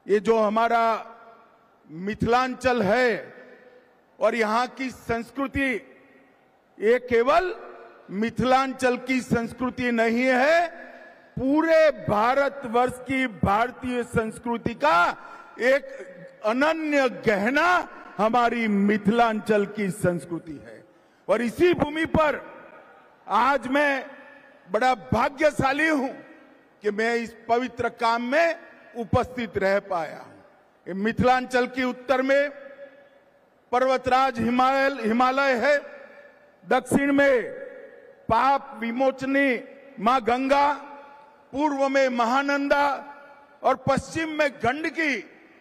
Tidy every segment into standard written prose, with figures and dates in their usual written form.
ये जो हमारा मिथिलांचल है और यहाँ की संस्कृति, ये केवल मिथिलांचल की संस्कृति नहीं है, पूरे भारतवर्ष की भारतीय संस्कृति का एक अनन्य गहना हमारी मिथिलांचल की संस्कृति है। और इसी भूमि पर आज मैं बड़ा भाग्यशाली हूं कि मैं इस पवित्र काम में उपस्थित रह पाया हूं। मिथिलांचल के उत्तर में पर्वतराज हिमालय है, दक्षिण में पाप विमोचनी मां गंगा, पूर्व में महानंदा और पश्चिम में गंडकी।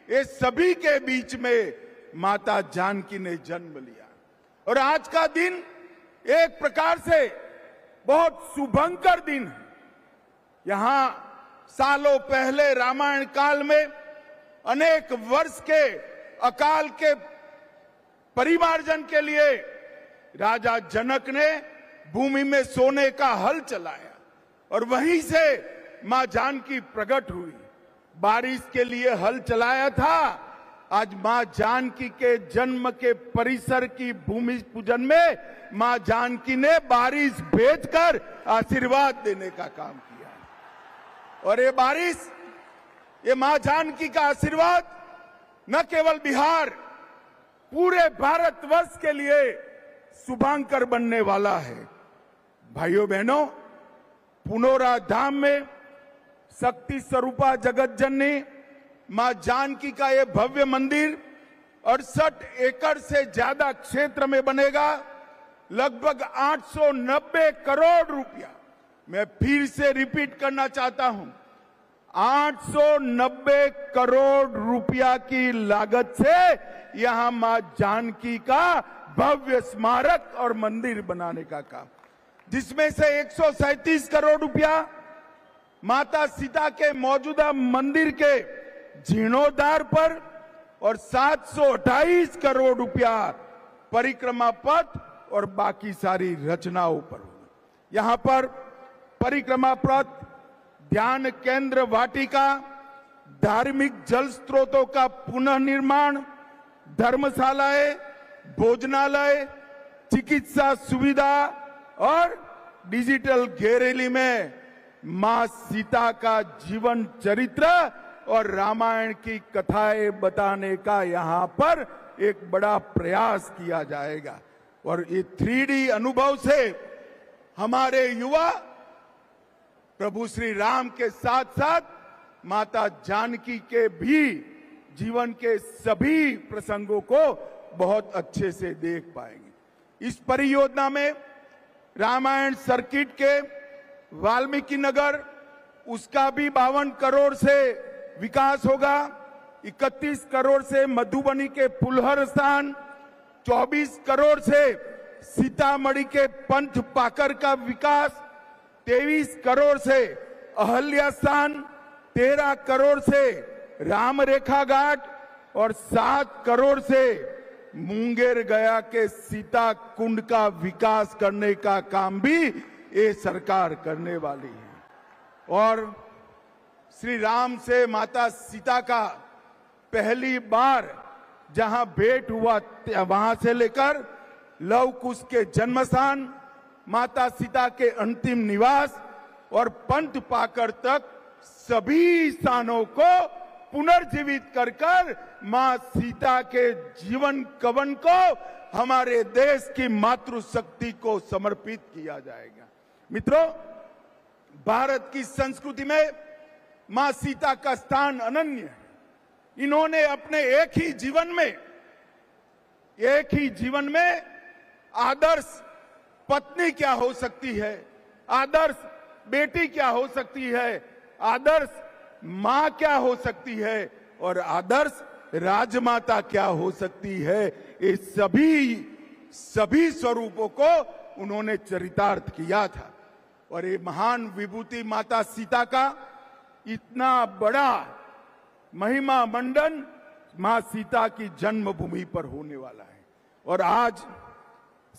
ये सभी के बीच में माता जानकी ने जन्म लिया। और आज का दिन एक प्रकार से बहुत शुभंकर दिन है। यहां सालों पहले रामायण काल में अनेक वर्ष के अकाल के परिमार्जन के लिए राजा जनक ने भूमि में सोने का हल चलाया और वहीं से मां जानकी प्रकट हुई। बारिश के लिए हल चलाया था, आज मां जानकी के जन्म के परिसर की भूमि पूजन में मां जानकी ने बारिश भेजकर आशीर्वाद देने का काम किया। और ये बारिश, ये मां जानकी का आशीर्वाद न केवल बिहार, पूरे भारतवर्ष के लिए शुभांकर बनने वाला है। भाइयों बहनों, पुनौरा धाम में शक्ति स्वरूपा जगत जननी मां जानकी का ये भव्य मंदिर 68 एकड़ से ज्यादा क्षेत्र में बनेगा। लगभग 890 करोड़ रुपया, मैं फिर से रिपीट करना चाहता हूं, 890 करोड़ रुपया की लागत से यहां मां जानकी का भव्य स्मारक और मंदिर बनाने का काम, जिसमें से 137 करोड़ रुपया माता सीता के मौजूदा मंदिर के जीर्णोद्धार पर और 728 करोड़ रुपया परिक्रमा पथ और बाकी सारी रचनाओं पर। यहां पर परिक्रमा पथ, ध्यान केंद्र वाटिका, धार्मिक जल स्रोतों का पुनः निर्माण, धर्मशालाएं, भोजनालय, चिकित्सा सुविधा और डिजिटल गैलरी में मां सीता का जीवन चरित्र और रामायण की कथाएं बताने का यहां पर एक बड़ा प्रयास किया जाएगा। और ये 3D अनुभव से हमारे युवा प्रभु श्री राम के साथ साथ माता जानकी के भी जीवन के सभी प्रसंगों को बहुत अच्छे से देख पाएंगे। इस परियोजना में रामायण सर्किट के वाल्मीकि नगर, उसका भी 52 करोड़ से विकास होगा। 31 करोड़ से मधुबनी के पुलहर स्थान, 24 करोड़ से सीतामढ़ी के पंथ पाकर का विकास, 23 करोड़ से अहल्या स्थान, 13 करोड़ से राम रेखा घाट और 7 करोड़ से मुंगेर गया के सीता कुंड का विकास करने का काम भी ये सरकार करने वाली है। और श्री राम से माता सीता का पहली बार जहां भेंट हुआ, वहां से लेकर लव कुश के जन्म स्थान, माता सीता के अंतिम निवास और पंथ पाकर तक सभी स्थानों को पुनर्जीवित कर मां सीता के जीवन कवन को हमारे देश की मातृशक्ति को समर्पित किया जाएगा। मित्रों, भारत की संस्कृति में मां सीता का स्थान अनन्य है। इन्होंने अपने एक ही जीवन में आदर्श पत्नी क्या हो सकती है, आदर्श बेटी क्या हो सकती है, आदर्श मां क्या हो सकती है और आदर्श राजमाता क्या हो सकती है, ये सभी स्वरूपों को उन्होंने चरितार्थ किया था। और ये महान विभूति माता सीता का इतना बड़ा महिमा मंडन मां सीता की जन्मभूमि पर होने वाला है। और आज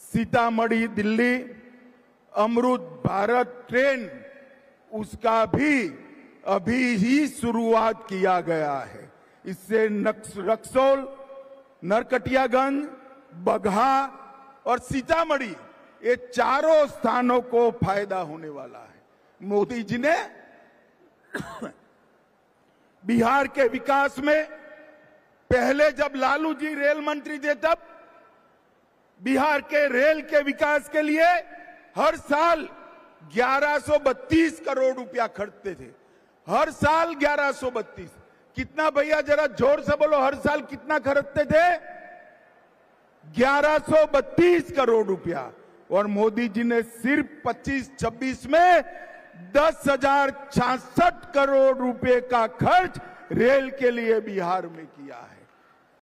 सीतामढ़ी दिल्ली अमृत भारत ट्रेन, उसका भी अभी ही शुरुआत किया गया है। इससे रक्सौल, नरकटियागंज, बगहा और सीतामढ़ी, ये चारों स्थानों को फायदा होने वाला है। मोदी जी ने बिहार के विकास में, पहले जब लालू जी रेल मंत्री थे तब बिहार के रेल के विकास के लिए हर साल 1132 करोड़ रुपया खर्चते थे। हर साल 1132। कितना भैया, जरा जोर से बोलो, हर साल कितना खर्चते थे? 1132 करोड़ रुपया। और मोदी जी ने सिर्फ 25-26 में 10,066 करोड़ रुपए का खर्च रेल के लिए बिहार में किया है।